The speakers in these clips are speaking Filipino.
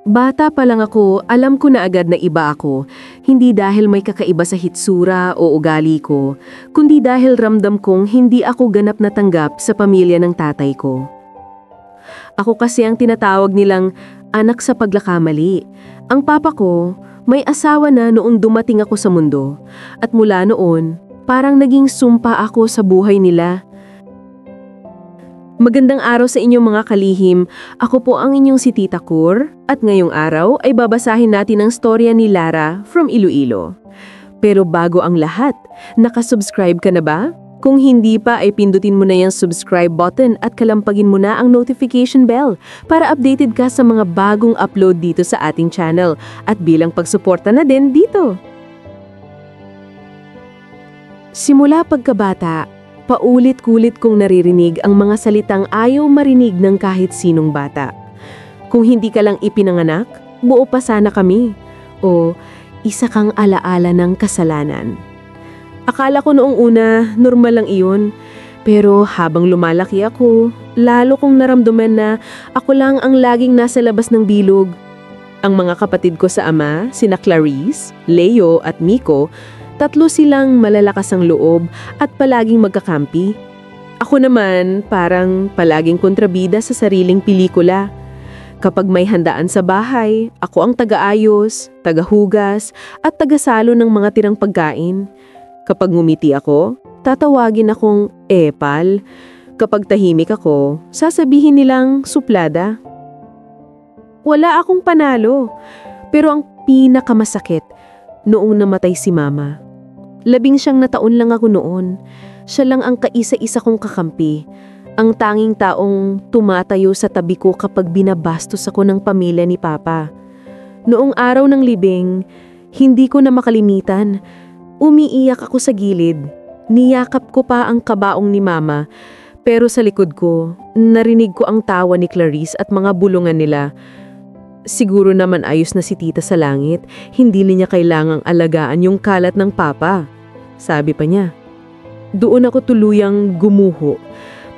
Bata pa lang ako, alam ko na agad na iba ako. Hindi dahil may kakaiba sa hitsura o ugali ko, kundi dahil ramdam kong hindi ako ganap na tanggap sa pamilya ng tatay ko. Ako kasi ang tinatawag nilang anak sa paglakamali. Ang papa ko, may asawa na noong dumating ako sa mundo. At mula noon, parang naging sumpa ako sa buhay nila. Magandang araw sa inyong mga kalihim. Ako po ang inyong si Tita Kur at ngayong araw ay babasahin natin ang storya ni Lara from Iloilo. Pero bago ang lahat, nakasubscribe ka na ba? Kung hindi pa ay pindutin mo na yung subscribe button at kalampagin mo na ang notification bell para updated ka sa mga bagong upload dito sa ating channel at bilang pagsuporta na din dito. Simula pagkabata, paulit-kulit kong naririnig ang mga salitang ayaw marinig ng kahit sinong bata. Kung hindi ka lang ipinanganak, buo pa sana kami. O isa kang alaala ng kasalanan. Akala ko noong una, normal lang iyon. Pero habang lumalaki ako, lalo kong naramdaman na ako lang ang laging nasa labas ng bilog. Ang mga kapatid ko sa ama, sina Clarice, Leo at Miko, tatlo silang malalakas ang loob at palaging magkakampi. Ako naman parang palaging kontrabida sa sariling pelikula. Kapag may handaan sa bahay, ako ang taga-ayos, taga-hugas at taga-salo ng mga tirang pagkain. Kapag ngumiti ako, tatawagin akong epal. Kapag tahimik ako, sasabihin nilang suplada. Wala akong panalo, pero ang pinakamasakit, noong namatay si Mama. 19 na taon lang ako noon. Siya lang ang kaisa-isa kong kakampi. Ang tanging taong tumatayo sa tabi ko kapag binabastos ako ng pamilya ni Papa. Noong araw ng libing, hindi ko na makalimitan. Umiiyak ako sa gilid. Niyakap ko pa ang kabaong ni Mama. Pero sa likod ko, narinig ko ang tawa ni Clarice at mga bulungan nila. Siguro naman ayos na si Tita sa langit, hindi niya kailangang alagaan yung kalat ng Papa. Sabi pa niya. Doon ako tuluyang gumuho.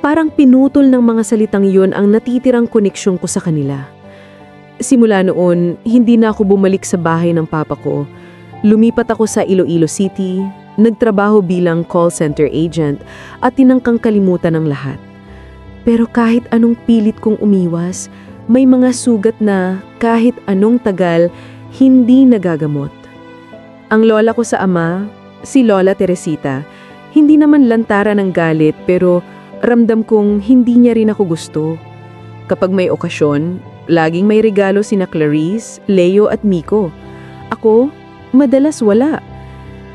Parang pinutol ng mga salitang yun ang natitirang koneksyon ko sa kanila. Simula noon, hindi na ako bumalik sa bahay ng Papa ko. Lumipat ako sa Iloilo City, nagtrabaho bilang call center agent at tinangkang kalimutan ng lahat. Pero kahit anong pilit kong umiwas, may mga sugat na kahit anong tagal, hindi nagagamot. Ang lola ko sa ama, si Lola Teresita, hindi naman lantara ng galit pero ramdam kong hindi niya rin ako gusto. Kapag may okasyon, laging may regalo sina Clarice, Leo at Miko. Ako, madalas wala.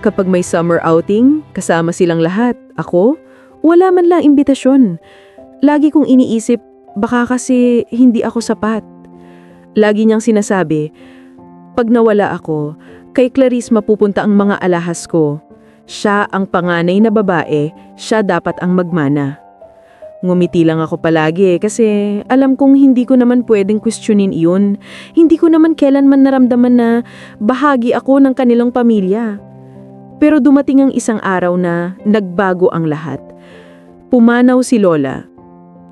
Kapag may summer outing, kasama silang lahat. Ako, wala man lang imbitasyon. Lagi kong iniisip, baka kasi hindi ako sapat. Lagi niyang sinasabi, pag nawala ako, kay Clarice mapupunta ang mga alahas ko. Siya ang panganay na babae, siya dapat ang magmana. Ngumiti lang ako palagi kasi alam kong hindi ko naman pwedeng questionin iyon. Hindi ko naman kailanman naramdaman na bahagi ako ng kanilang pamilya. Pero dumating ang isang araw na nagbago ang lahat. Pumanaw si Lola.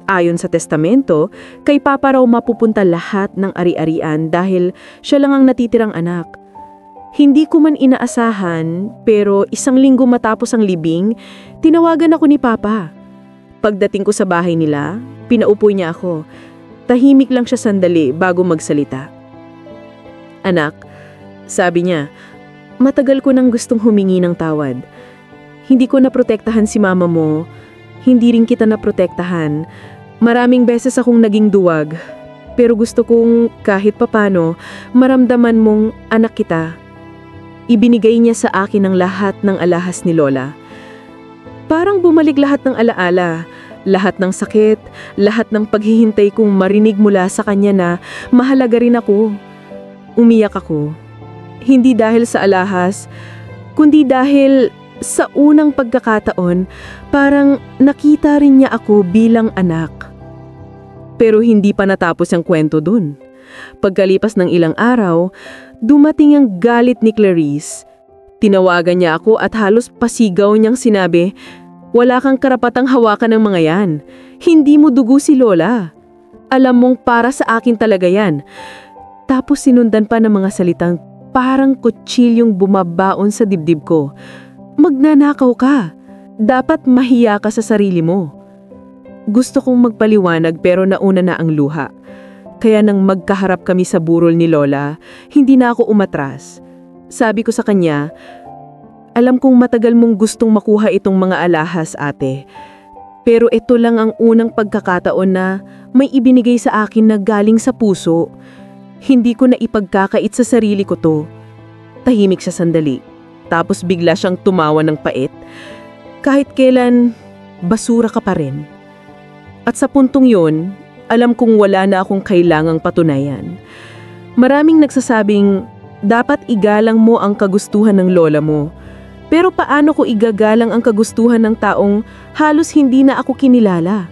Ayon sa testamento, kay Papa raw mapupunta lahat ng ari-arian dahil siya lang ang natitirang anak. Hindi ko man inaasahan, pero 1 linggo matapos ang libing, tinawagan ako ni Papa. Pagdating ko sa bahay nila, pinaupo niya ako. Tahimik lang siya sandali bago magsalita. Anak, sabi niya, matagal ko nang gustong humingi ng tawad. Hindi ko naprotektahan si mama mo, hindi rin kita naprotektahan. Maraming beses akong naging duwag, pero gusto kong kahit papano maramdaman mong anak kita. Ibinigay niya sa akin ang lahat ng alahas ni Lola. Parang bumalik lahat ng alaala, lahat ng sakit, lahat ng paghihintay kong marinig mula sa kanya na mahalaga rin ako. Umiyak ako. Hindi dahil sa alahas, kundi dahil sa unang pagkakataon, parang nakita rin niya ako bilang anak. Pero hindi pa natapos ang kwento dun. Pagkalipas ng ilang araw, dumating ang galit ni Clarice. Tinawagan niya ako at halos pasigaw niyang sinabi, wala kang karapatang hawakan ng mga yan. Hindi mo dugo si Lola. Alam mong para sa akin talaga yan. Tapos sinundan pa ng mga salitang parang kutsilyong bumabaon sa dibdib ko. Magnanakaw ka. Dapat mahiya ka sa sarili mo. Gusto kong magpaliwanag pero nauna na ang luha. Kaya nang magkaharap kami sa burol ni Lola, hindi na ako umatras. Sabi ko sa kanya, alam kong matagal mong gustong makuha itong mga alahas, ate. Pero ito lang ang unang pagkakataon na may ibinigay sa akin na galing sa puso. Hindi ko na ipagkakait sa sarili ko to. Tahimik siya sandali. Tapos bigla siyang tumawa ng pait. Kahit kailan, basura ka pa rin. At sa puntong yon, alam kong wala na akong kailangang patunayan. Maraming nagsasabing, dapat igalang mo ang kagustuhan ng lola mo. Pero paano ko igagalang ang kagustuhan ng taong halos hindi na ako kinilala?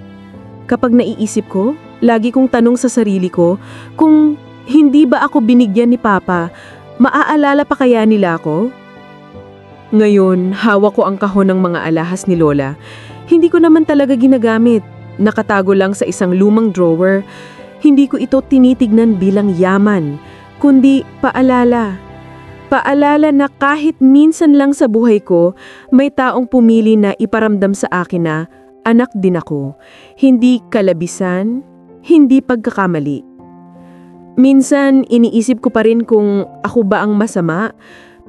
Kapag naiisip ko, lagi kong tanong sa sarili ko, kung hindi ba ako binigyan ni Papa, maaalala pa kaya nila ako? Ngayon, hawak ko ang kahon ng mga alahas ni Lola. Hindi ko naman talaga ginagamit. Nakatago lang sa isang lumang drawer. Hindi ko ito tinitignan bilang yaman, kundi paalala. Paalala na kahit minsan lang sa buhay ko, may taong pumili na iparamdam sa akin na anak din ako. Hindi kalabisan, hindi pagkakamali. Minsan, iniisip ko pa rin kung ako ba ang masama.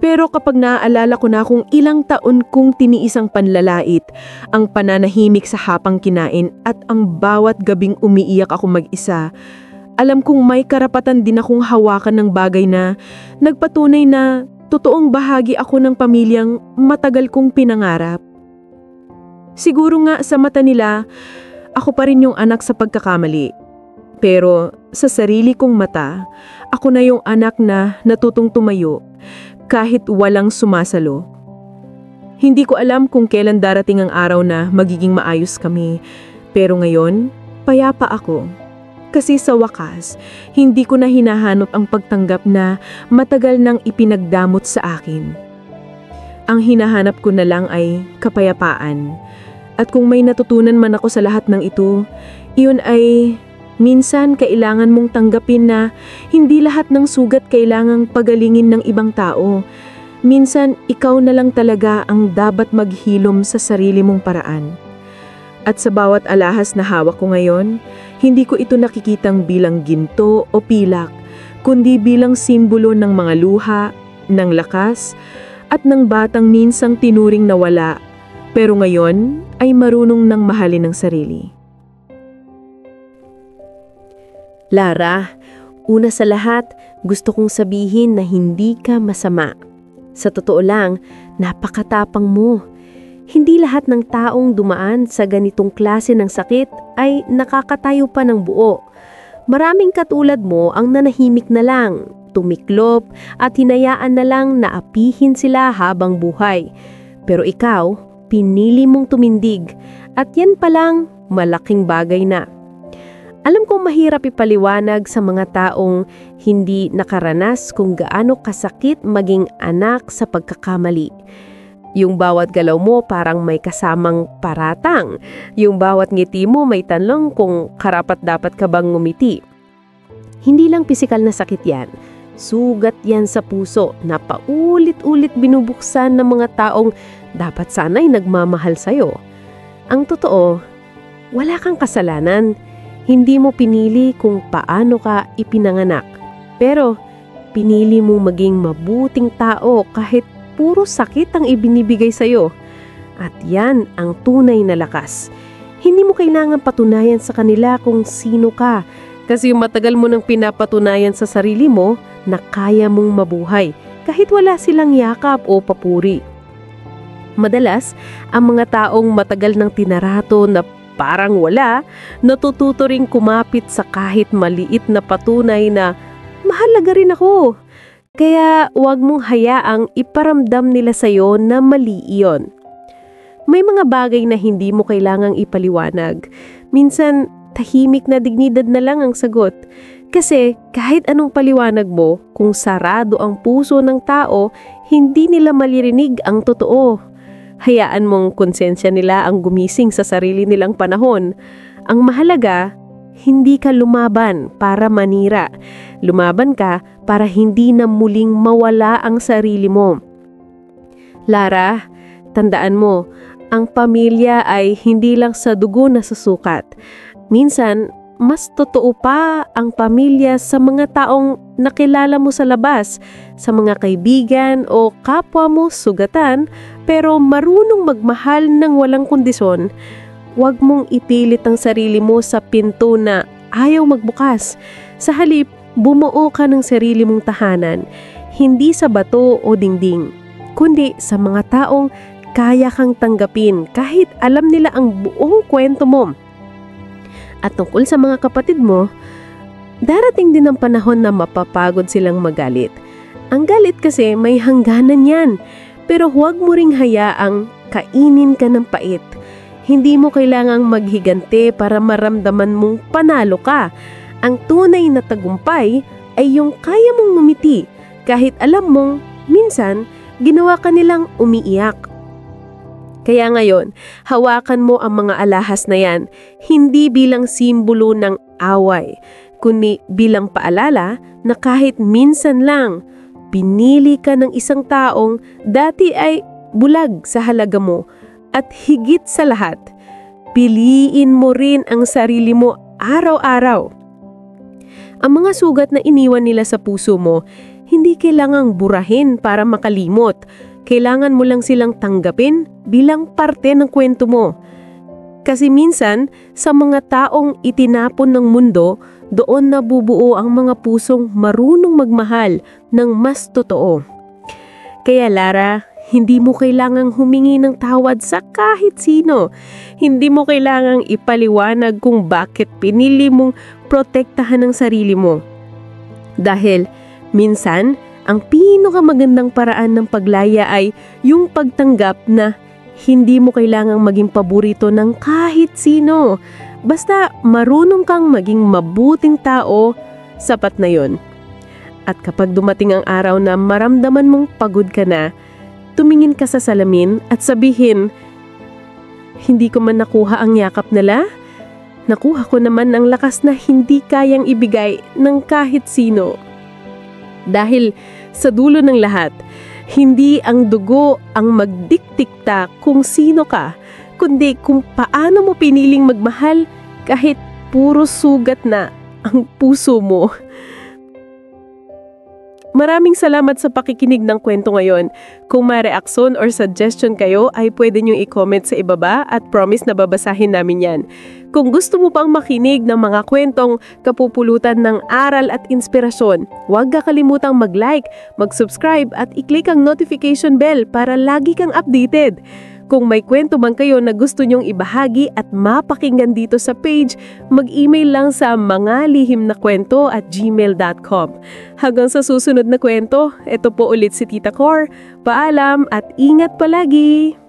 Pero kapag naaalala ko na kung ilang taon kong tiniis ang panlalait, ang pananahimik sa hapang kinain at ang bawat gabing umiiyak ako mag-isa, alam kong may karapatan din akong hawakan ng bagay na nagpatunay na totoong bahagi ako ng pamilyang matagal kong pinangarap. Siguro nga sa mata nila, ako pa rin yung anak sa pagkakamali. Pero sa sarili kong mata, ako na yung anak na natutong tumayo kahit walang sumasalo. Hindi ko alam kung kailan darating ang araw na magiging maayos kami. Pero ngayon, payapa ako. Kasi sa wakas, hindi ko na hinahanap ang pagtanggap na matagal nang ipinagdamot sa akin. Ang hinahanap ko na lang ay kapayapaan. At kung may natutunan man ako sa lahat ng ito, iyon ay minsan kailangan mong tanggapin na hindi lahat ng sugat kailangang pagalingin ng ibang tao. Minsan, ikaw na lang talaga ang dapat maghilom sa sarili mong paraan. At sa bawat alahas na hawak ko ngayon, hindi ko ito nakikitang bilang ginto o pilak, kundi bilang simbolo ng mga luha, ng lakas, at ng batang minsang tinuring na wala, pero ngayon ay marunong nang mahalin ang sarili. Lara, una sa lahat, gusto kong sabihin na hindi ka masama. Sa totoo lang, napakatapang mo. Hindi lahat ng taong dumaan sa ganitong klase ng sakit ay nakakatayo pa ng buo. Maraming katulad mo ang nanahimik na lang, tumiklop at hinayaan na lang na apihin sila habang buhay. Pero ikaw, pinili mong tumindig at yan palang malaking bagay na. Alam kong mahirap ipaliwanag sa mga taong hindi nakaranas kung gaano kasakit maging anak sa pagkakamali. Yung bawat galaw mo parang may kasamang paratang. Yung bawat ngiti mo may tanong kung karapat-dapat ka bang ngumiti. Hindi lang pisikal na sakit yan. Sugat yan sa puso na paulit-ulit binubuksan ng mga taong dapat sana'y nagmamahal sa'yo. Ang totoo, wala kang kasalanan. Hindi mo pinili kung paano ka ipinanganak. Pero pinili mong maging mabuting tao kahit puro sakit ang ibinibigay sa'yo. At yan ang tunay na lakas. Hindi mo kailangan patunayan sa kanila kung sino ka. Kasi matagal mo nang pinapatunayan sa sarili mo na kaya mong mabuhay kahit wala silang yakap o papuri. Madalas, ang mga taong matagal nang tinarato na parang wala, natututo ring kumapit sa kahit maliit na patunay na mahalaga rin ako. Kaya huwag mong hayaang iparamdam nila sa'yo na mali iyon. May mga bagay na hindi mo kailangang ipaliwanag. Minsan, tahimik na dignidad na lang ang sagot. Kasi kahit anong paliwanag mo, kung sarado ang puso ng tao, hindi nila malirinig ang totoo. Hayaan mong konsensya nila ang gumising sa sarili nilang panahon. Ang mahalaga, hindi ka lumaban para manira. Lumaban ka para hindi na muling mawala ang sarili mo. Lara, tandaan mo, ang pamilya ay hindi lang sa dugo na susukat. Minsan, mas totoo pa ang pamilya sa mga taong nakilala mo sa labas, sa mga kaibigan o kapwa mo sugatan, pero marunong magmahal ng walang kondisyon. Huwag mong ipilit ang sarili mo sa pinto na ayaw magbukas. Sa halip, bumuo ka ng sarili mong tahanan, hindi sa bato o dingding, kundi sa mga taong kaya kang tanggapin kahit alam nila ang buong kwento mo. At tungkol sa mga kapatid mo, darating din ang panahon na mapapagod silang magalit. Ang galit kasi may hangganan yan, pero huwag mo ring hayaang kainin ka ng pait. Hindi mo kailangang maghigante para maramdaman mong panalo ka. Ang tunay na tagumpay ay yung kaya mong ngumiti kahit alam mong minsan ginawa ka nilang umiiyak. Kaya ngayon, hawakan mo ang mga alahas na yan, hindi bilang simbolo ng away, kundi bilang paalala na kahit minsan lang, pinili ka ng isang taong dati ay bulag sa halaga mo. At higit sa lahat, piliin mo rin ang sarili mo araw-araw. Ang mga sugat na iniwan nila sa puso mo, hindi kailangang burahin para makalimot. Kailangan mo lang silang tanggapin bilang parte ng kwento mo. Kasi minsan, sa mga taong itinapon ng mundo, doon nabubuo ang mga pusong marunong magmahal ng mas totoo. Kaya Lara, hindi mo kailangang humingi ng tawad sa kahit sino. Hindi mo kailangang ipaliwanag kung bakit pinili mong protektahan ang sarili mo. Dahil minsan, ang pinakamagandang paraan ng paglaya ay yung pagtanggap na hindi mo kailangang maging paborito ng kahit sino. Basta marunong kang maging mabuting tao, sapat na yon. At kapag dumating ang araw na maramdaman mong pagod ka na, tumingin ka sa salamin at sabihin, hindi ko man nakuha ang yakap nila, nakuha ko naman ang lakas na hindi kayang ibigay ng kahit sino. Dahil sa dulo ng lahat, hindi ang dugo ang magdiktikta kung sino ka, kundi kung paano mo piniling magmahal kahit puro sugat na ang puso mo. Maraming salamat sa pakikinig ng kwento ngayon. Kung may reaksyon or suggestion kayo ay pwede nyo i-comment sa ibaba at promise na babasahin namin yan. Kung gusto mo pang makinig ng mga kwentong kapupulutan ng aral at inspirasyon, huwag kakalimutang mag-like, mag-subscribe at i-click ang notification bell para lagi kang updated. Kung may kwento man kayo na gusto nyong ibahagi at mapakinggan dito sa page, mag-email lang sa mangalihimnakwento@gmail.com. Hanggang sa susunod na kwento, ito po ulit si Tita Cor. Paalam at ingat palagi!